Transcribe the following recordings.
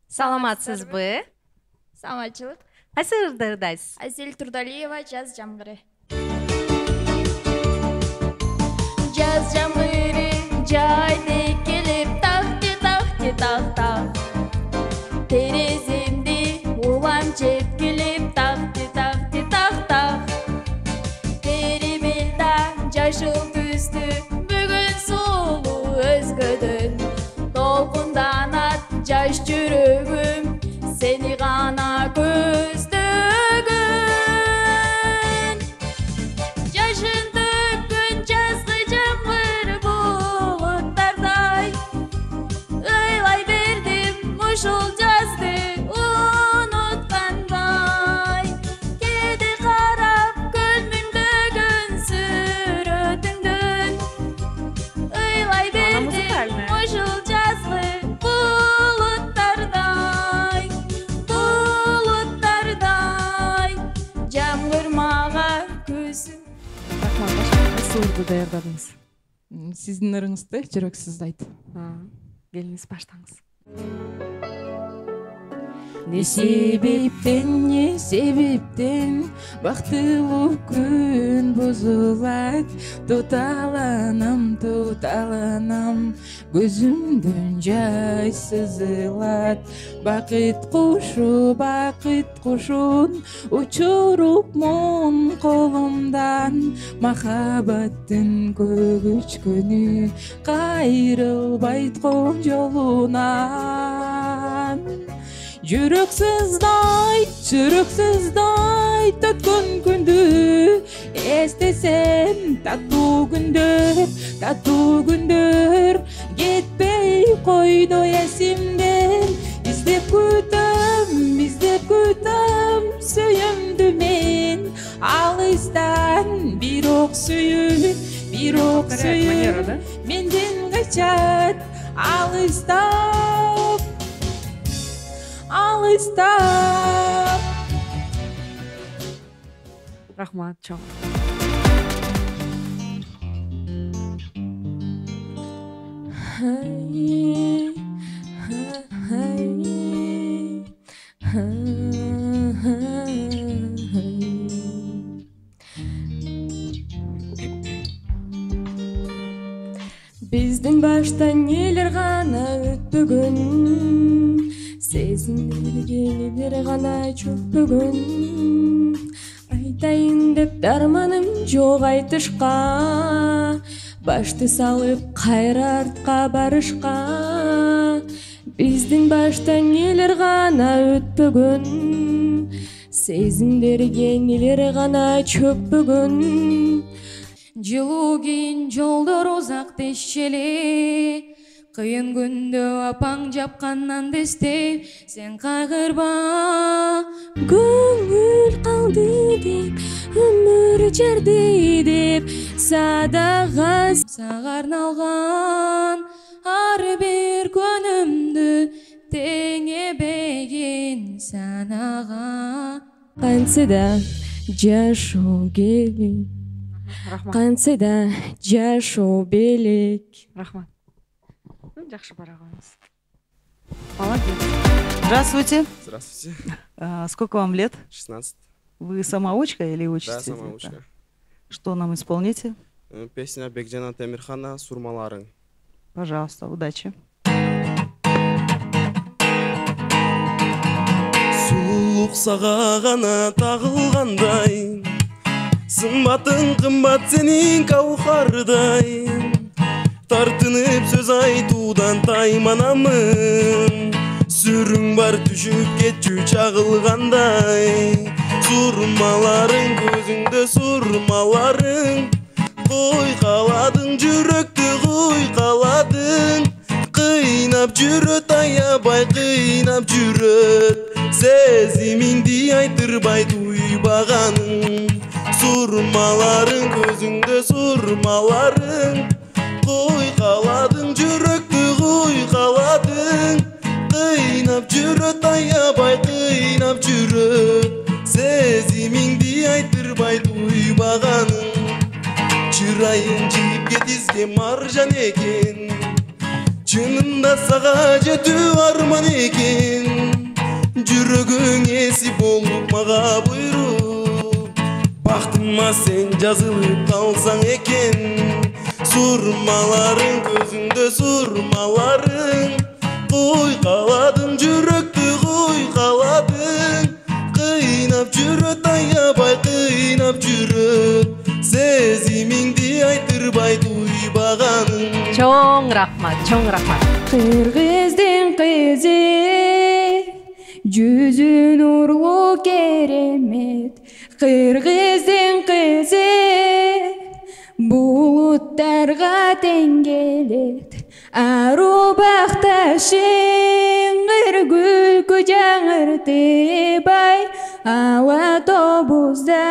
Саламатсызбы? Саламатчылык. Кайсы ырдырдайсыз? Асель Турдалиева, жаз жамгыры. Жаз жамгыры жайды келип тахты тахты тах. Тереземди улам чепкилип тахты тахты тах. Теримилда жашыл түстү бүгүн сулуу өзгөдөн. Толкунданат жаш жүрөгүм сени гана көздөгөн. Жашын төккөн жазгы жамгыр булуттардай, ыйлай бердим ушул жазды унуткандай. Кээде карап көлмүңдөгөн сүрөтүңдөн, ыйлай бердим ушул жазгы булуттардай. Жамгырмага көзүм. Рахмат, башка кайсы ырды даярдадыңыз? Сиздин ырыңызды жүрөксүз айт. Келиңиз баштаңыз. Не себептен бактылуу күн бузулат, туталанам, көзүмдөн жай сызылат. Бакыт кушун учуруп мун колумдан, махаббаттын көгүчкөнү кайрылбайт кон жолунан. Жүрөксүздай өткөн күндү эстесем, таттуу күндөр кетпей койду эсимден. Издеп күтөм сүйүмдү мен алыстан, бирок сүйүү менден качат алыстап. Рахмат, чоң. Биздин баштан элер гана өтпөгөн, сезимдерге элер гана чөкпөгөн. Айтайын деп дарманым жок айтышка, башты салып кайра артка барышка. Биздин баштан элер гана өтпөгөн, сезимдерге элер гана чөкпөгөн. Жылуу кийин жолдор узак дешчеле, кыйын күндө апаң жапкандан дестеп, сен кайгырба. Көңүл калды деп, өмүр жерди деп, садага сага арналган ар бир күнүмдү тең эбеген санага. Кантсыда жашоо керек, кантсыда жашоо белек. Рахмат. Жакшы бара коюңуз. Молодец. Здравствуйте. Здравствуйте. Сколько вам лет? 16. Вы самоучка или учитесь? Да, самоучка. Что нам исполните? Песня Бекжана Темирхана «Сурмаларың». Пожалуйста, удачи. Сулук сага гана тагылгандай, сымбатың кымбат сенин каухардай. Тартынып сөз айтуудан тайманамын, сүрүң бар түшүп кетчү чагылгандай. Сурмаларың көзүңдө сурмаларың, койкаладың жүрөктү куйкаладың. Кыйнап жүрөт аябай кыйнап жүрөт, сезимиңди айтырбай туйбаганың. Сурмаларың көзүңдө сурмаларың, куйкаладың жүрөктү куйкаладың. Кыйнап жүрөт аябай кыйнап жүрөт, сезимиңди айтырбай туйбаганың. Чырайың жип кетизге маржан экен, чынында сага жетүү арман экен. жүрөгүң эси болуп мага буйруп. Бактыма сен жазылып калсаң экен, сурмаларың көзүңдө сурмаларың. Куйкаладың жүрөктү куйкаладың, кыйнап жүрөт аябай кыйнап жүрөт, сезимиңди айтырбай туйбаганың. Чоң рахмат, чоң рахмат. Кыргыздын кызы, жүзү нурлуу керемет. Кыргыздын кызы, булуттарга тең келет. Ару бакташың, күлкү жаңыртыбай, ала тобузда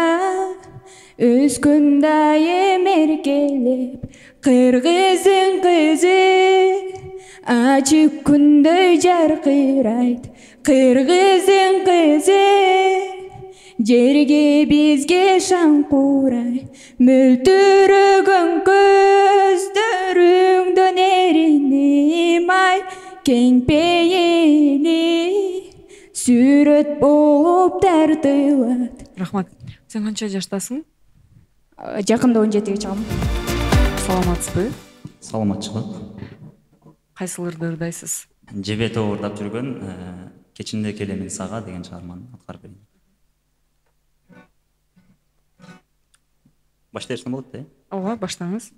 өскөндай эмеркелеп. Кыргыздын кызы, ачык күндөй жаркырайт. Кыргыздын кызы, жерге бизге шаң курай. Мөлтүрөгөн көздөрүңдөн эриним ай, кең пейили сүрөт болуп тартылат. Рахмат. Сен канча жаштасың? Жакында 17-ге чыгам. Саламатсызбы? Саламатчылык. Кайсыл ырды ырдайсыз? Жебе тоордап жүргөн кечинде келемин сага деген чыгарманы аткарып берейин. Башта берсем болот да? Ооба, баштаңыз.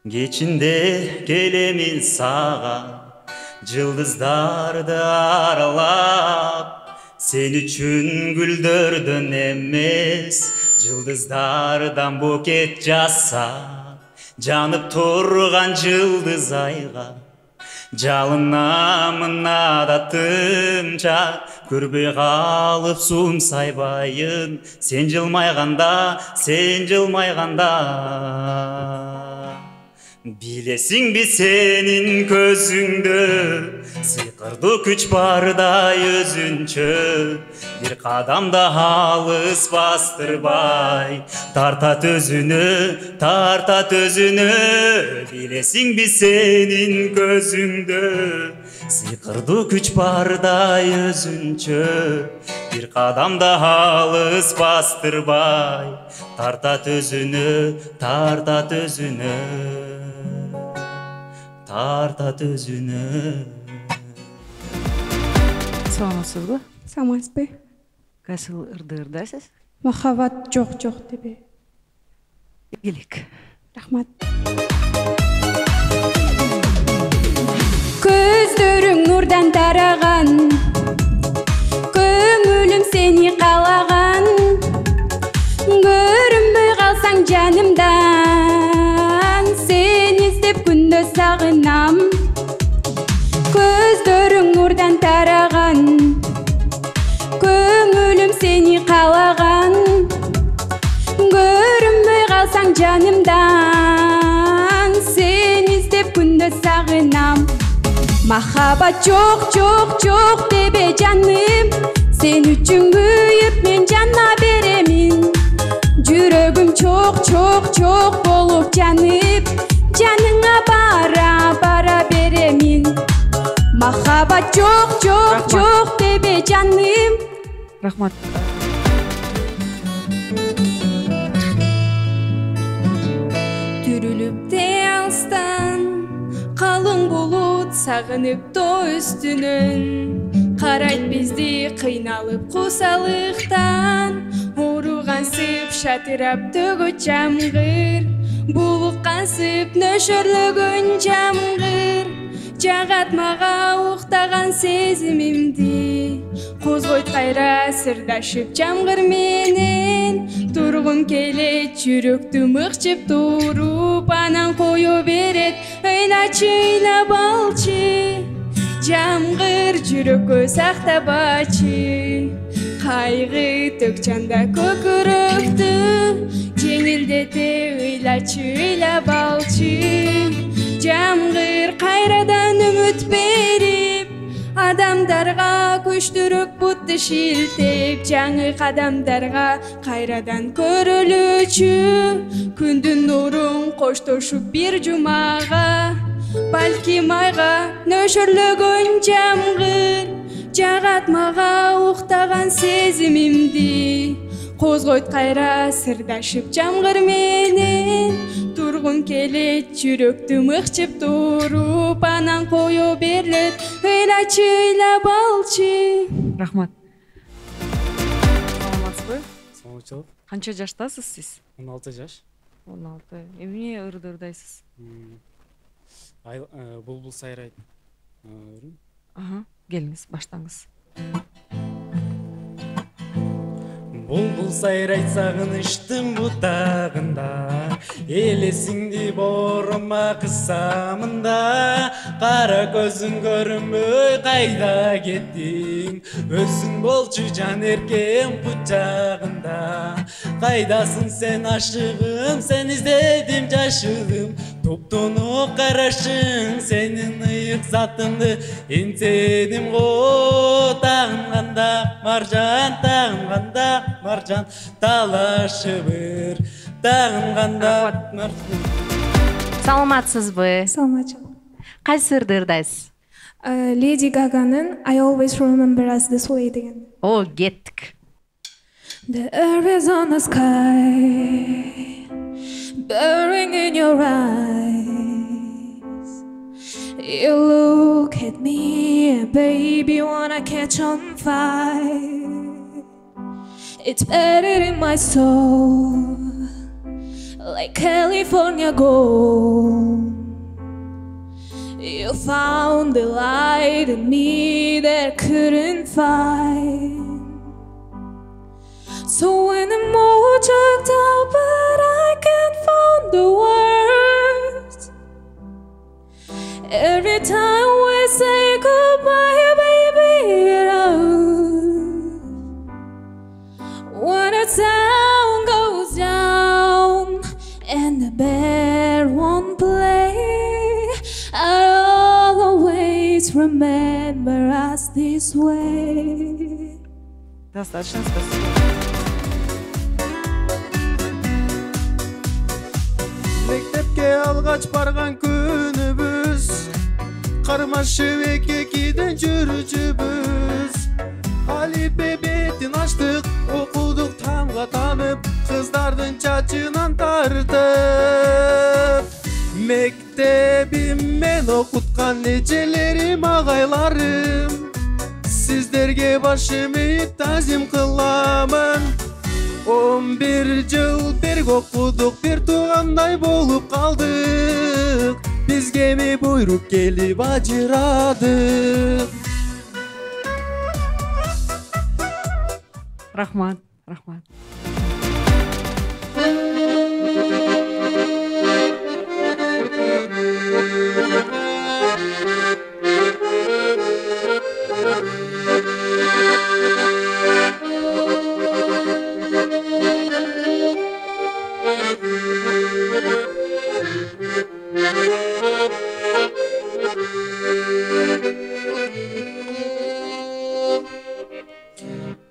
Кечинде келемин сага, жылдыздарды аралап, сен үчүн гүлдөрдөн эмес, жылдыздардан букет жасап, жанып турган жылдыз айга, жалынамын адатымча, көрбөй калып сум сайбайын, сен жылмайганда, сен жылмайганда. Билесиңби сенин көзүңдө сыйкырдуу күч бардай өзүнчө, бир кадамда алыс бастырбай, тартат өзүнө, тартат өзүнө. Билесиңби сенин көзүңдө сыйкырдуу күч бардай өзүнчө, бир кадамда алыс бастырбай, тартат өзүнө, тартат өзүнө, тартат өзүнө. Саламатсызбы? Самаспы? Кайсыл ырды ырдайсыз? Махаббат жок тебе. Келек. Рахмат. Көздөрүң нурдан тараган, көңүлүм сени каалаган, көрүнбөй калсаң жанымдан, сени издеп күндө сагынам. Көздөрүң нурдан тараган, көңүлүм сени каалаган, көрүнбөй калсаң жанымдан, сени издеп күндө сагынам. Махаббат жок тебе жаным, сен үчүн күйүп мен жана беремин. Жүрөгүм чок болуп жанып, жаныңа бара беремин. Махаббат жок тебе жаным. Рахмат. Түрүлүп те алстан, калың булут сагынып тоо үстүнөн, карайт бизди кыйналып кусалыктан. Уругансып шатырап төгөт жамгыр, булуккансып нөшөрлөгөн жамгыр. Жагат мага уктаган сезимимди, козгойт кайра сырдашып жамгыр менен. Тургум келет жүрөктү мыкчып туруп, анан кое берет ыйначыйлап алчы. Жамгыр жүрөккө сактабачы, кайгы төкчанда көкүрөктү, жеңилдете ыйлап алчы. Жамгыр кайрадан үмүт берип, адамдарга күчтүүрөөк бутты шилтеп, жаңы кадамдарга кайрадан көрөлүчү. Күндүн нурун коштошуп бир жумага, Balkim ayga nöşürlөгөн жамгыр жагат мага уктаган сезимимди козгойт кайра сырдашып жамгыр менен тургум келет жүрөктү мыкчып туруп анан кое берилет ыйлачы ыйлап алчы. Рахмат. Саламатсызбы? Саламатчылык. Канча жаштасыз сиз? 16 жаш. 16. Эмне ырдырдайсыз? Булбул сайрайт. Келиңиз, баштаңыз. Булбул сайрайт сагыныштын бутагында, элесиңди боорма кысамында, кара көзүң көрүнбөй кайда кеттиң, өзүң болчу жан эркем кучагында, кайдасың сен ашыгым, сен издедим жашыгым, топтонуп карашың сенин ыйык затыңды, энсеним го тагынганда маржан, тагынганда маржан, талашы бир тагынганда маржан. Саламатсызбы? Саламатчылык. Кайсы ырды ырдайсыз? Леди Гаганын I always remember us this way деген. О, кеттик. The earth is on the sky, burning in your eyes. You look at me, baby, wanna catch on fire. It's buried in my soul, like California gold. You found the light in me that I couldn't find. So when I'm all checked out, but I can't find the words. Every time we say goodbye, baby, it hurts. When the sound goes down and the band won't play, I'll always remember us this way. Достаточно, спасибо. Мектепке алгач барган күнүбүз, кармашып эки-экиден жүрүүчүбүз. Алипе бетин ачтык, окудук тамга танып, кыздардын чачынан тартып. Мектебим мен окуткан эжелерим, агайларым, сиздерге башым ийип тазим кыламын. 11 жыл бирге окудук, бир туугандай болуп калдык. Бизге эми буйрук келип ажырадык. Рахмат, рахмат.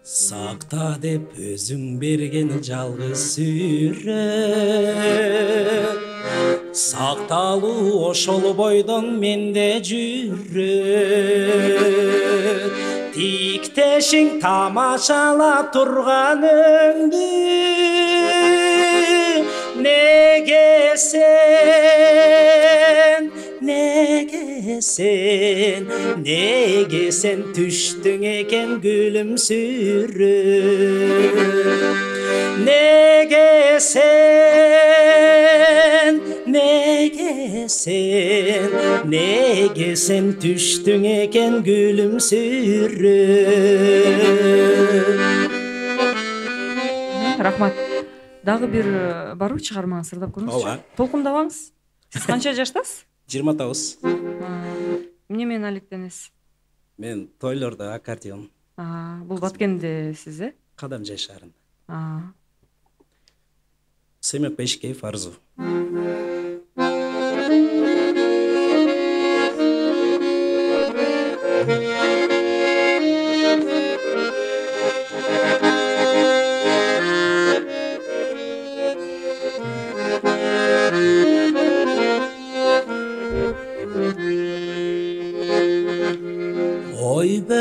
Сакта деп өзүң берген жалгыз сүрөт, сакталуу ошол бойдон менде жүрөт. Тиктешиң тамашалап турганыңды, неге сен түштүң экен күлүмсүрөп. Неге сен түштүң экен күлүмсүрөп. Рахмат. Дагы бир барбы чыгармаңыз ырдап көрүңүзчү? Толкундабаңыз. Сиз канча жаштасыз? 29. Эмне менен алектенесиз? Мен тойлордо аккордеон. Бул Баткенде сиз, Кадам жай шаарында. Семек Бешкеев Арзу.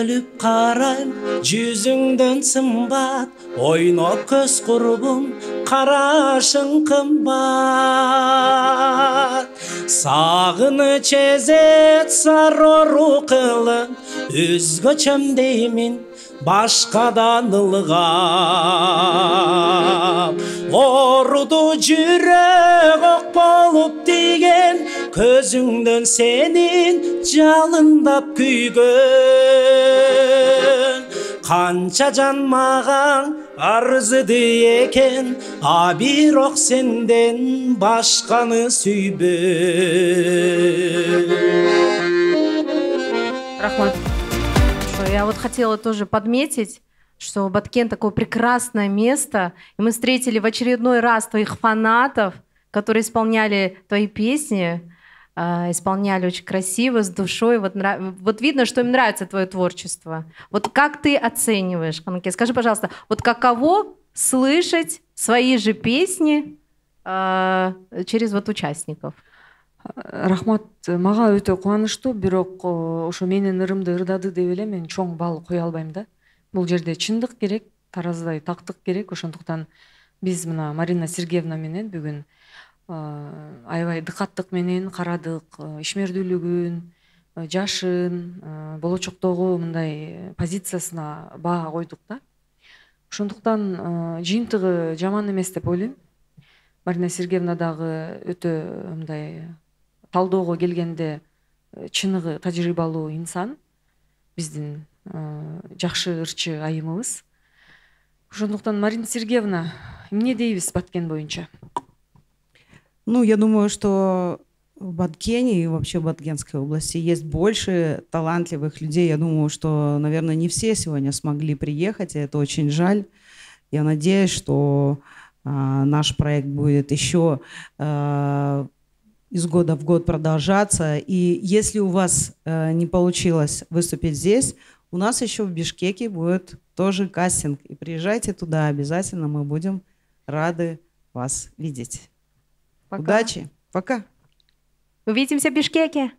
бөлүп карайм жүзүңдөн сымбат ойноп көз курбум карашың кымбат сагыныч эзет сарору кылып өзгөчөм деймин башкадан ылгап ооруду жүрөк ок болуп тийген көзүңдөн сенин жалындап күйгөн канча жан мага арзыды экен а бирок сенден башканы сүйбөм. Рахмат. Я вот хотела тоже подметить, что Баткен такое прекрасное место, и мы встретили в очередной раз твоих фанатов, которые исполняли твои песни, исполняли очень красиво, с душой. Вот видно, что им нравится твое творчество. Вот как ты оцениваешь, Канаке? Скажи, пожалуйста, вот каково слышать свои же песни через вот участников? Рахмат, мага өтө кубанычтуу, бирок ошо менин ырымды ырдады деп эле мен чоң баал кое албайм да. Бул жерде чындык керек, тараздай тактык керек. Ошондуктан биз мына Марина Сергеевна менен бүгүн аябай дыкаттык менен карадык, ишмердүүлүгүн, жашын, болочоктогу мындай позициясына баа койдук да. Ошондуктан жыйынтыгы жаман эмес деп ойлойм. Марина Сергеевна дагы өтө мындай талдоого келгенде чыныгы тажрыйбалуу инсан, биздин жакшы ырчы айымыбыз. Ошондуктан Марина Сергеевна, эмне дейбиз Баткен боюнча? Ну, я думаю, что в Баткене и вообще в Баткенской области есть больше талантливых людей. Я думаю, что, наверное, не все сегодня смогли приехать, и это очень жаль. Я надеюсь, что наш проект будет еще из года в год продолжаться. И если у вас не получилось выступить здесь, у нас еще в Бишкеке будет тоже кастинг. И приезжайте туда обязательно, мы будем рады вас видеть. Пока. Удачи. Пока. Увидимся в Бишкеке.